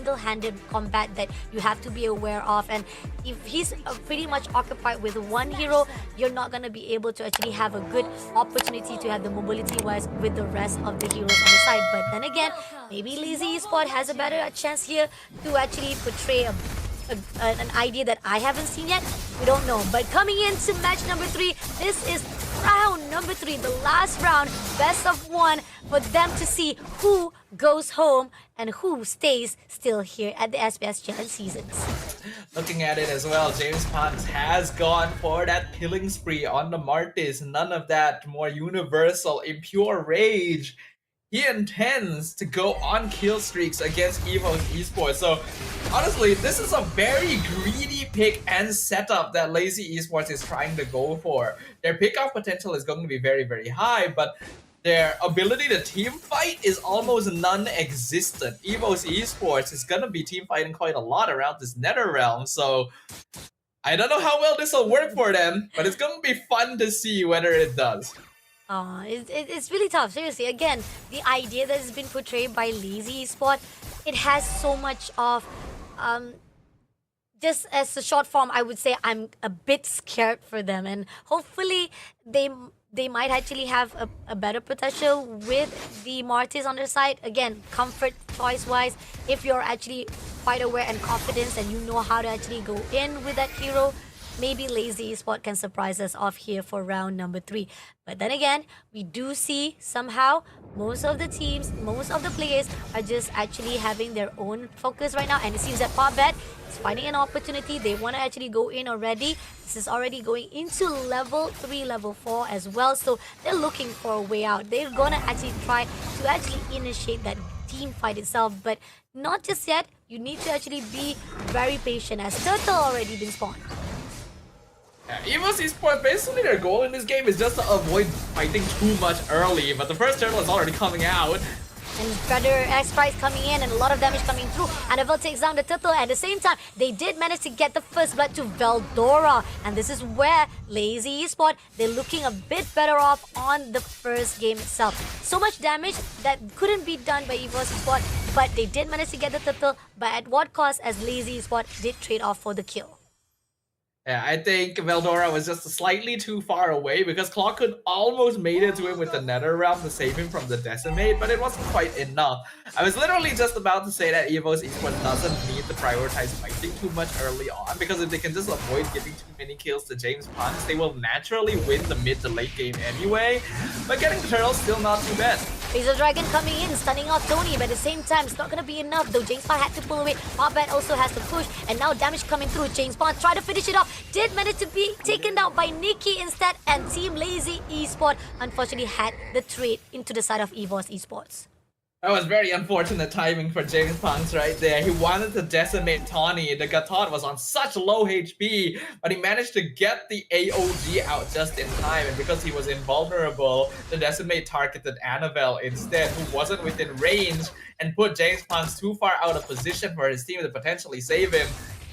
single-handed combat that you have to be aware of. And if he's pretty much occupied with one hero, you're not going to be able to actually have a good opportunity to have the mobility-wise with the rest of the heroes on the side. But then again, maybe Lazy Esport has a better chance here to actually portray an idea that I haven't seen yet. We don't know. But coming into match number 3, this is round number 3, the last round, best of 1, for them to see who goes home and who stays still here at the SPS Challenge Seasons. Looking at it as well, James Ponce has gone for that killing spree on the Martis. None of that more universal, impure rage. He intends to go on kill streaks against EVOS Esports. So honestly, this is a very greedy pick and setup that Lazy Esports is trying to go for. Their pickoff potential is going to be very, very high, but their ability to team fight is almost non-existent. EVOS Esports is going to be team fighting quite a lot around this Nether Realm, so I don't know how well this will work for them, but it's going to be fun to see whether it does. It's really tough, seriously. Again, the idea that has been portrayed by Lazy Esport, it has so much of, just as a short form, I would say I'm a bit scared for them. And hopefully they might actually have a better potential with the Martis on their side. Again, comfort choice-wise, if you're actually quite aware and confident and you know how to actually go in with that hero, maybe Lazy Esport can surprise us off here for round number 3. But then again, we do see somehow most of the teams, most of the players are just actually having their own focus right now. And it seems that PopBet is finding an opportunity. They want to actually go in already. This is already going into level 3, level 4 as well. So they're looking for a way out. They're going to actually try to actually initiate that team fight itself. But not just yet. You need to actually be very patient as Turtle already been spawned. Yeah, EVOS Esports, basically their goal in this game is just to avoid fighting too much early, but the first turtle is already coming out. And Predator X-Prize coming in and a lot of damage coming through. Annabelle takes down the turtle. At the same time, they did manage to get the first blood to Veldora. And this is where Lazy Esport, they're looking a bit better off on the first game itself. So much damage that couldn't be done by EVOS Esport, but they did manage to get the turtle. But at what cost, as Lazy Esport did trade off for the kill. Yeah, I think Veldora was just slightly too far away because Clock could almost made it to him with the Nether Realm to save him from the Decimate, but it wasn't quite enough. I was literally just about to say that EVOS Esports doesn't need to prioritize fighting too much early on, because if they can just avoid giving too many kills to James Ponce, they will naturally win the mid to late game anyway. But getting the turtle still not too bad. Dragon coming in, stunning off Tony, but at the same time, it's not going to be enough, though James Ponce had to pull away. PopBet also has to push, and now damage coming through. James Ponce try to finish it off, did manage to be taken down by Nikki instead, and Team Lazy Esport unfortunately had the trade into the side of EVOS Esports. That was very unfortunate timing for James Ponce right there. He wanted to decimate Tawny. The Gatot was on such low HP, but he managed to get the AOG out just in time. And because he was invulnerable, the decimate targeted Annabelle instead, who wasn't within range, and put James Ponce too far out of position for his team to potentially save him.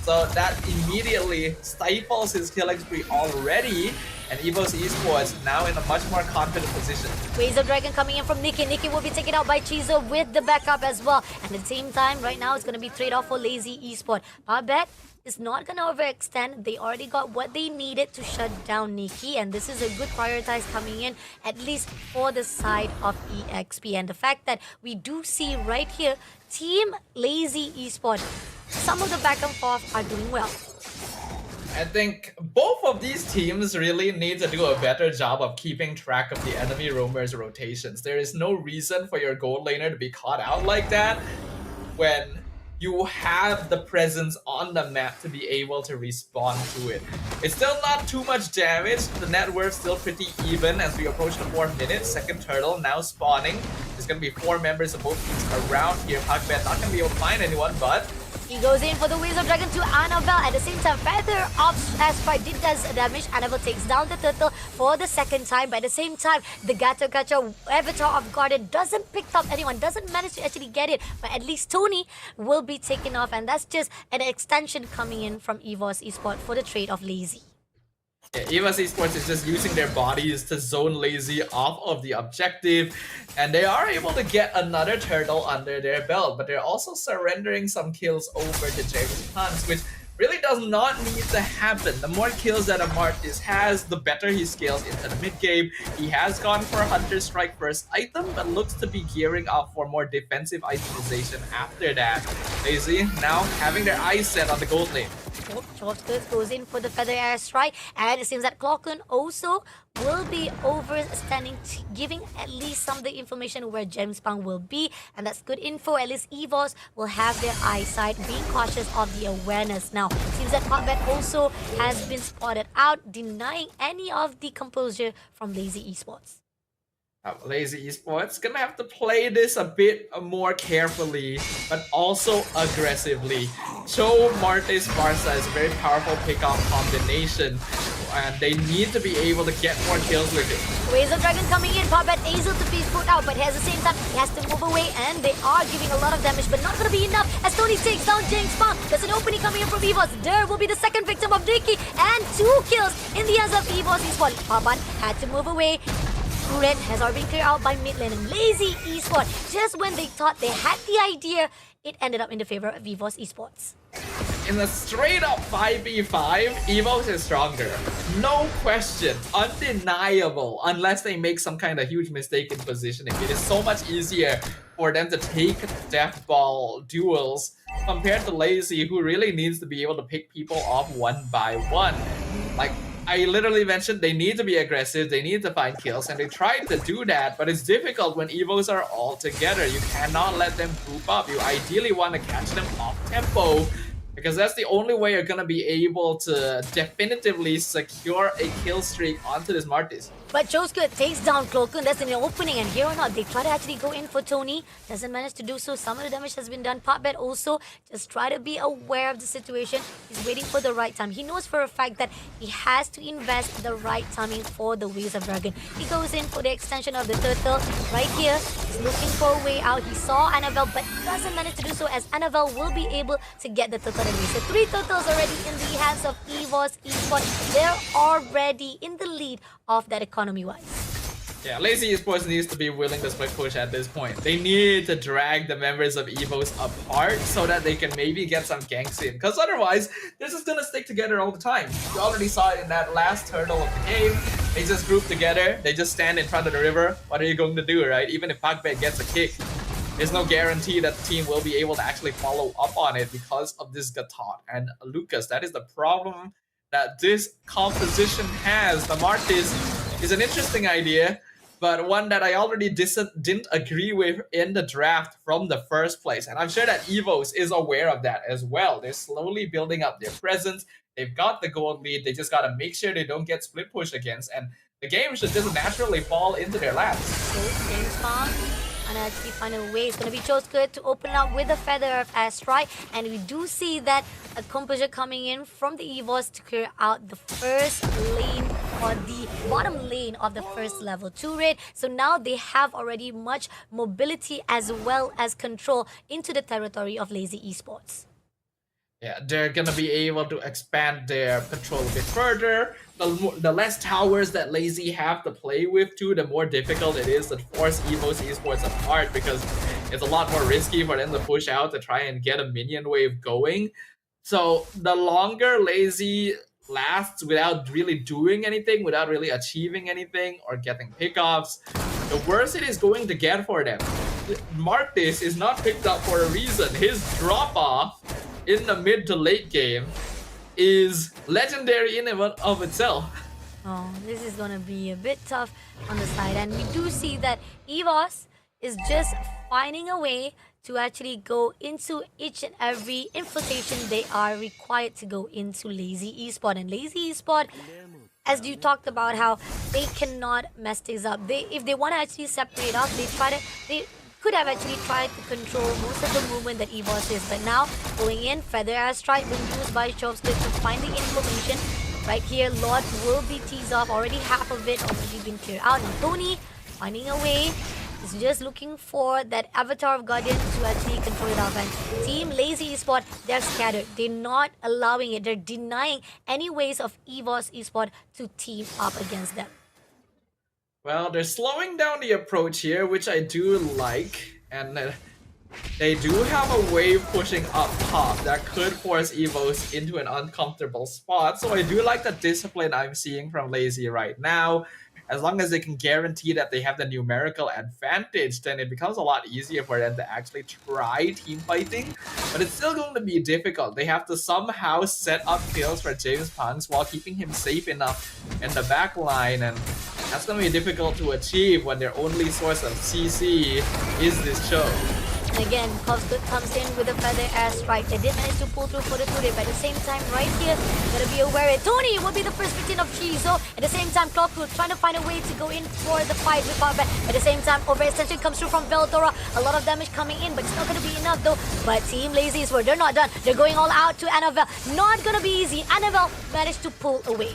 So that immediately stifles his killing spree already, and EVOS Esports now in a much more confident position. Waves of Dragon coming in from Nikki. Nikki will be taken out by Chizo with the backup as well. And at the same time, right now, it's going to be trade-off for Lazy Esport. PopBet is not going to overextend. They already got what they needed to shut down Nikki, and this is a good prioritize coming in, at least for the side of EXP. And the fact that we do see right here, Team Lazy Esport, some of the back and forth are doing well. I think both of these teams really need to do a better job of keeping track of the enemy roamers' rotations. There is no reason for your gold laner to be caught out like that when you have the presence on the map to be able to respond to it. It's still not too much damage. The net worth still pretty even as we approach the 4 minutes. Second turtle now spawning. There's going to be 4 members of both teams around here. PopBet not going to be able to find anyone, but he goes in for the Waves of Dragon to Annabelle. At the same time, Feather of Aspire did does damage. Annabelle takes down the turtle for the second time. But at the same time, the Gato Gacha Avatar of Garden doesn't pick up anyone, doesn't manage to actually get it. But at least Tony will be taken off. And that's just an extension coming in from EVOS Esports for the trade of Lazy. Yeah, EVOS Esports is just using their bodies to zone Lazy off of the objective, and they are able to get another turtle under their belt, but they're also surrendering some kills over to James Punks, which really does not need to happen. The more kills that a Martis has, the better he scales into the mid game. He has gone for a Hunter Strike first item, but looks to be gearing up for more defensive itemization after that. Lazy now having their eyes set on the gold lane. Chopskirts goes in for the Feather Air Strike, and it seems that Clockun also will be overstanding, giving at least some of the information where Gemspang will be, and that's good info. At least EVOS will have their eyesight, being cautious of the awareness. Now, it seems that Hotbet also has been spotted out, denying any of the composure from Lazy Esports. Lazy Esports gonna have to play this a bit more carefully, but also aggressively. Show Martes Barca is a very powerful pickoff combination, and they need to be able to get more kills with it. Waves of Dragon coming in, Popbat able to be put out, but at the same time, he has to move away, and they are giving a lot of damage, but not gonna be enough as Tony takes down James Pang. There's an opening coming in from EVOS. There will be the second victim of Dicky, and 2 kills in the hands of EVOS Esports. Popbat had to move away. Red has already been cleared out by mid lane, and Lazy Esports, just when they thought they had the idea, it ended up in the favor of EVOS Esports. In a straight up 5v5, EVOS is stronger. No question. Undeniable. Unless they make some kind of huge mistake in positioning. It is so much easier for them to take death ball duels compared to Lazy, who really needs to be able to pick people off one by one. Like, I literally mentioned they need to be aggressive, they need to find kills, and they tried to do that, but it's difficult when EVOs are all together. You cannot let them group up. You ideally want to catch them off tempo, because that's the only way you're going to be able to definitively secure a kill streak onto this Martis. But Josuke takes down Cloakun. That's in the opening, and here or not, they try to actually go in for Tony. Doesn't manage to do so. Some of the damage has been done. Potbet also just try to be aware of the situation. He's waiting for the right time. He knows for a fact that he has to invest the right timing for the Waves of Dragon. He goes in for the extension of the turtle. Right here, he's looking for a way out. He saw Annabelle, but doesn't manage to do so, as Annabelle will be able to get the turtle away. So 3 turtles already in the hands of EVOS Esports. They're already in the lead of that economy-wise. Yeah, Lazy Esports needs to be willing to split push at this point. They need to drag the members of EVOS apart so that they can maybe get some ganks in. Because otherwise, they're just gonna stick together all the time. You already saw it in that last turtle of the game. They just group together. They just stand in front of the river. What are you going to do, right? Even if Pagbet gets a kick, there's no guarantee that the team will be able to actually follow up on it because of this Gatot and Lucas. That is the problem that this composition has. The Martis is an interesting idea, but one that I already didn't agree with in the draft from the first place. And I'm sure that EVOS is aware of that as well. They're slowly building up their presence. They've got the gold lead. They just got to make sure they don't get split push against. And the game should just naturally fall into their laps. And actually find a way. It's going to be Choska to open up with a Feather of Astrai. And we do see that a composure coming in from the EVOS to clear out the first lane, or the bottom lane of the first level 2 raid. So now they have already much mobility as well as control into the territory of Lazy Esports. Yeah, they're gonna be able to expand their control a bit further. The less towers that Lazy have to play with too, the more difficult it is to force EVOS Esports apart, because it's a lot more risky for them to push out to try and get a minion wave going. So the longer Lazy lasts without really doing anything, without really achieving anything or getting pickoffs, the worse it is going to get for them. Martis is not picked up for a reason. His drop-off in the mid to late game is legendary in and of itself. Oh, this is gonna be a bit tough on the side, and we do see that EVOS is just finding a way to actually go into each and every infiltration they are required to go into Lazy Esport. And Lazy Esport, as you talked about how they cannot mess things up. If they want to actually separate off, they could have actually tried to control most of the movement that EVOS is, but now going in, Feather Air Strike being used by Chovskit to find the information. Right here, Lord will be teased off, already half of it already been cleared out. And Tony finding a way is just looking for that avatar of Guardian to actually control it off. And Team Lazy Esport, they're scattered. They're not allowing it. They're denying any ways of EVOS Esport to team up against them. Well, they're slowing down the approach here, which I do like. And they do have a wave pushing up top that could force EVOS into an uncomfortable spot. So I do like the discipline I'm seeing from Lazy right now. As long as they can guarantee that they have the numerical advantage, then it becomes a lot easier for them to actually try team fighting. But it's still going to be difficult. They have to somehow set up kills for James Punks while keeping him safe enough in the back line. And that's going to be difficult to achieve when their only source of CC is this show. And again, Kovskut comes in with a feather airstrike. They did manage to pull through for the 2-day, but at the same time, right here, gotta be aware it. Tony will be the first victim of Shizo. At the same time, Clockwood trying to find a way to go in for the fight with Powerback. At the same time, overextension comes through from Veldora. A lot of damage coming in, but it's not gonna be enough though. But Team Lazy is where they're not done. They're going all out to Annabelle. Not gonna be easy. Annabelle managed to pull away.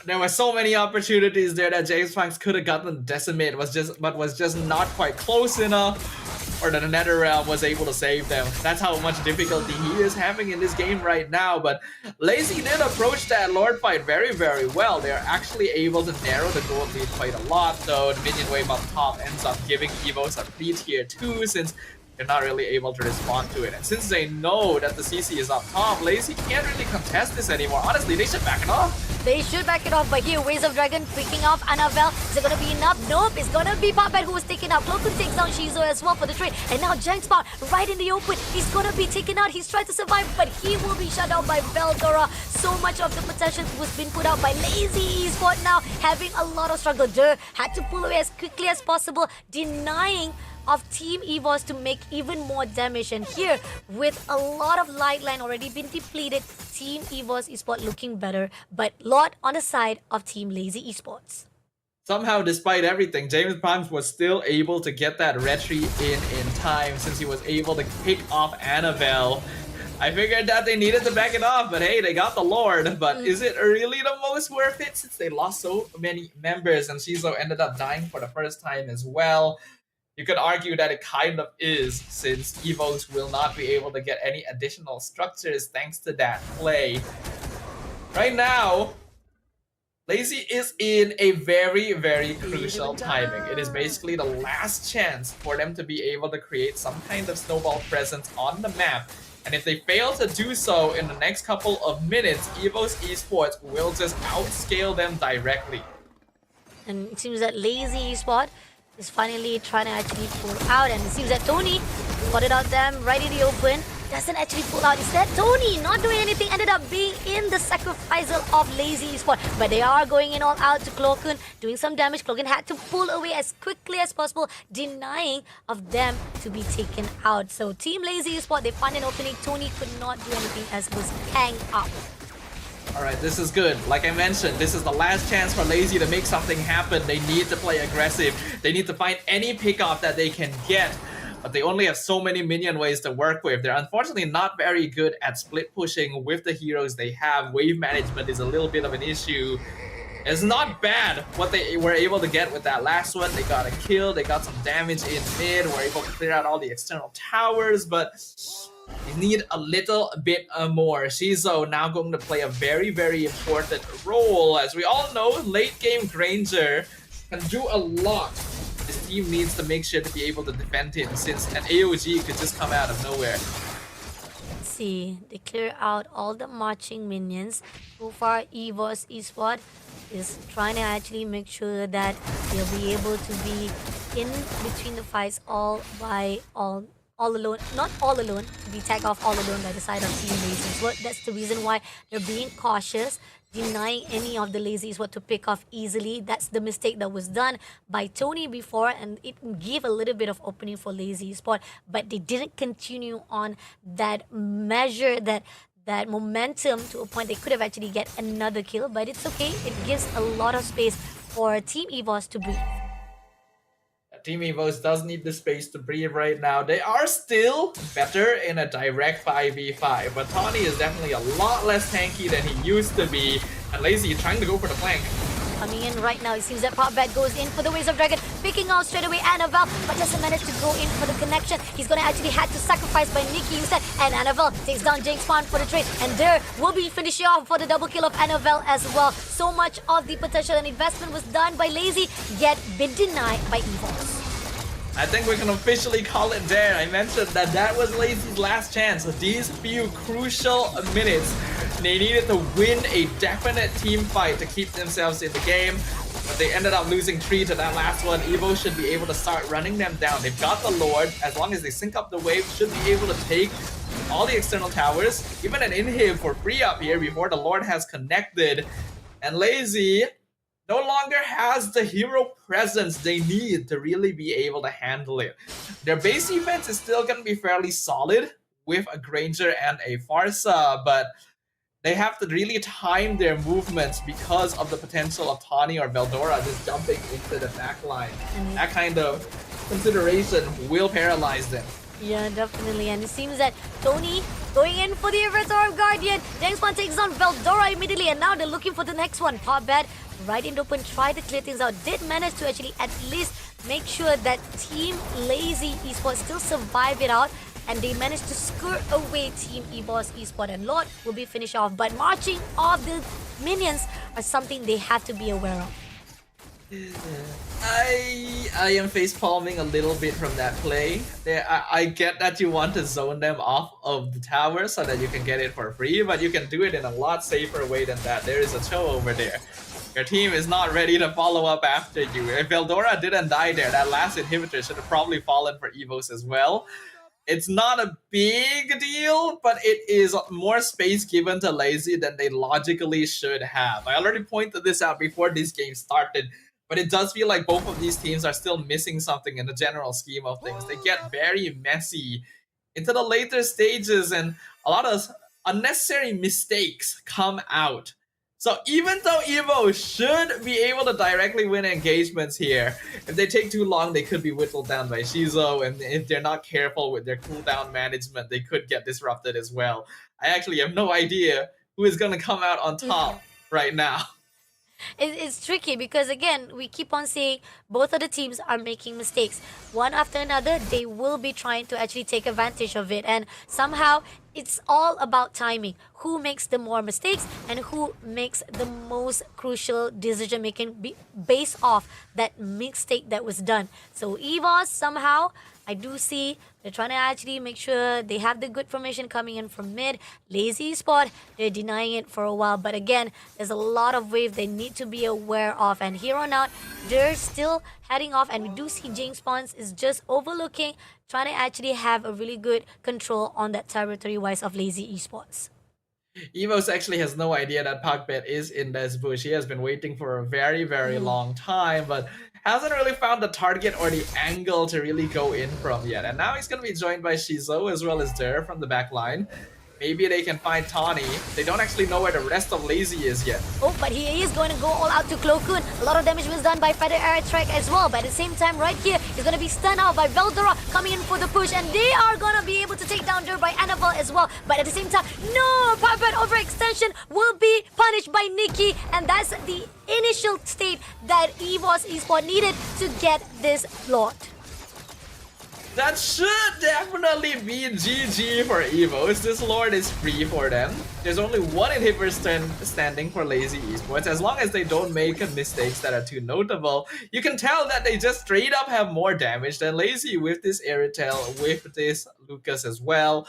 There were so many opportunities there that James Punks could have gotten decimated, was just not quite close enough, or that the NetherRealm was able to save them. That's how much difficulty he is having in this game right now. But Lazy did approach that Lord fight very, very well. They're actually able to narrow the gold lead quite a lot, though. The minion wave up top ends up giving EVOS a free tier 2 since they're not really able to respond to it. And since they know that the CC is up top, Lazy can't really contest this anymore. Honestly, they should back it off. They should back it off, but here, Waves of Dragon picking off Annabelle. Is it gonna be enough? Nope, it's gonna be Puppet who was taken out. Cloakun takes down Shizo as well for the trade. And now Jankspot right in the open. He's gonna be taken out. He's trying to survive, but he will be shut down by Veldora. So much of the potential was being put out by Lazy Esport now, having a lot of struggle. Durr had to pull away as quickly as possible, denying of Team EVOS to make even more damage. And here, with a lot of light line already been depleted, Team EVOS Esports looking better, but lot on the side of Team Lazy Esports. Somehow, despite everything, James Punks was still able to get that retreat in time since he was able to pick off Annabelle. I figured that they needed to back it off, but hey, they got the Lord. But is it really the most worth it since they lost so many members and Shizo ended up dying for the first time as well? You could argue that it kind of is, since EVOS will not be able to get any additional structures thanks to that play. Right now, Lazy is in a very, very crucial timing. It is basically the last chance for them to be able to create some kind of snowball presence on the map. And if they fail to do so in the next couple of minutes, EVOS Esports will just outscale them directly. And it seems that Lazy Esport is finally trying to actually pull out, and it seems that Tony spotted out them right in the open. Doesn't actually pull out. Instead, Tony not doing anything, ended up being in the sacrifical of Lazy Esport. But they are going in all out to Cloakun, doing some damage. Cloakun had to pull away as quickly as possible, denying of them to be taken out. So Team Lazy Esport, they find an opening. Tony could not do anything as was hang up. Alright, this is good. Like I mentioned, this is the last chance for Lazy to make something happen. They need to play aggressive. They need to find any pick-off that they can get. But they only have so many minion ways to work with. They're unfortunately not very good at split pushing with the heroes they have. Wave management is a little bit of an issue. It's not bad what they were able to get with that last one. They got a kill, they got some damage in mid, were able to clear out all the external towers, but they need a little bit more. Shizo now going to play a very, very important role. As we all know, late game Granger can do a lot. This team needs to make sure to be able to defend him, since an AOG could just come out of nowhere. Let's see, they clear out all the marching minions. So far, EVOS Esport is trying to actually make sure that they'll be able to be in between the fights all alone, not all alone, to be tagged off all alone by the side of Team Lazy Esport. That's the reason why they're being cautious, denying any of the Lazy Esport to pick off easily. That's the mistake that was done by Tony before, and it gave a little bit of opening for Lazy Esport, but they didn't continue on that measure, that momentum, to a point they could have actually get another kill. But it's okay, it gives a lot of space for Team EVOS to breathe. Team EVOS does need the space to breathe right now. They are still better in a direct 5v5, but Tawny is definitely a lot less tanky than he used to be, and Lazy is trying to go for the flank. Coming in right now, it seems that Popbet goes in for the Waves of Dragon, picking out straight away Annabelle, but doesn't manage to go in for the connection. He's gonna actually had to sacrifice by Nikki instead, and Annabelle takes down Jinx Fan for the trade, and there will be finishing off for the double kill of Annabelle as well. So much of the potential and investment was done by Lazy, yet been denied by EVOS. I think we can officially call it there. I mentioned that was Lazy's last chance. These few crucial minutes, they needed to win a definite team fight to keep themselves in the game. But they ended up losing 3 to that last one. Evo should be able to start running them down. They've got the Lord. As long as they sync up the wave, should be able to take all the external towers. Even an inhib for free up here before the Lord has connected. And Lazy no longer has the hero presence they need to really be able to handle it. Their base defense is still going to be fairly solid with a Granger and a Farsa, but they have to really time their movements because of the potential of Tawny or Veldora just jumping into the backline. That kind of consideration will paralyze them. Yeah, definitely. And it seems that Tony going in for the Reservoir of Guardian. Jangspan takes on Veldora immediately, and now they're looking for the next one. Popbet right in the open, tried to clear things out. Did manage to actually at least make sure that Team Lazy Esports still survive it out. And they managed to skirt away Team EVOS Esports, and Lord will be finished off. But marching off the minions are something they have to be aware of. I am face palming a little bit from that play. I get that you want to zone them off of the tower so that you can get it for free, but you can do it in a lot safer way than that. There is a Cho over there. Your team is not ready to follow up after you. If Veldora didn't die there, that last inhibitor should have probably fallen for EVOS as well. It's not a big deal, but it is more space given to Lazy than they logically should have. I already pointed this out before this game started, but it does feel like both of these teams are still missing something in the general scheme of things. They get very messy into the later stages, and a lot of unnecessary mistakes come out. So even though Evo should be able to directly win engagements here, if they take too long, they could be whittled down by Shizo, and if they're not careful with their cooldown management, they could get disrupted as well. I actually have no idea who is going to come out on top right now. It's tricky because, again, we keep on saying both of the teams are making mistakes. One after another, they will be trying to actually take advantage of it. And somehow, it's all about timing. Who makes the more mistakes and who makes the most crucial decision making based off that mistake that was done. So EVOS, somehow, I do see they're trying to actually make sure they have the good formation coming in from mid. Lazy spot, they're denying it for a while. But again, there's a lot of wave they need to be aware of. And here on out, they're still heading off. And we do see Jinx Spawns is just overlooking, trying to actually have a really good control on that territory-wise of Lazy Esports. EVOS actually has no idea that Popbet is in this bush. He has been waiting for a very, very long time, but hasn't really found the target or the angle to really go in from yet. And now he's going to be joined by Shizo as well as Der from the back line. Maybe they can find Tawny. They don't actually know where the rest of Lazy is yet. Oh, but he is going to go all out to Clo Koon. A lot of damage was done by Feather Air Strike as well. But at the same time, right here, he's going to be stunned out by Veldora coming in for the push. And they are going to be able to take down Der by Annabelle as well. But at the same time, no! Popbet overextension will be punished by Nikki. And that's the initial state that EVOS Esports needed to get this Lord. That should definitely be GG for EVOS. This Lord is free for them. There's only one inhibitor standing for Lazy Esports. As long as they don't make mistakes that are too notable, you can tell that they just straight up have more damage than Lazy with this Airtel, with this Lucas as well.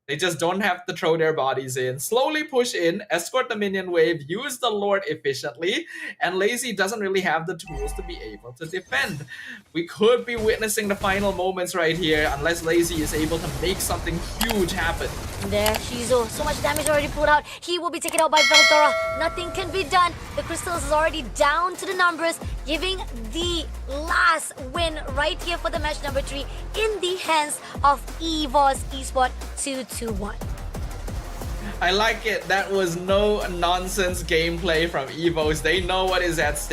They just don't have to throw their bodies in. Slowly push in, escort the minion wave, use the Lord efficiently, and Lazy doesn't really have the tools to be able to defend. We could be witnessing the final moments right here unless Lazy is able to make something huge happen. There, Shizo. So much damage already pulled out. He will be taken out by Veldora. Nothing can be done. The crystals is already down to the numbers, giving the last win right here for the match number 3 in the hands of EVOS Esports 2-1. I like it. That was no nonsense gameplay from EVOS. They know what is at stake.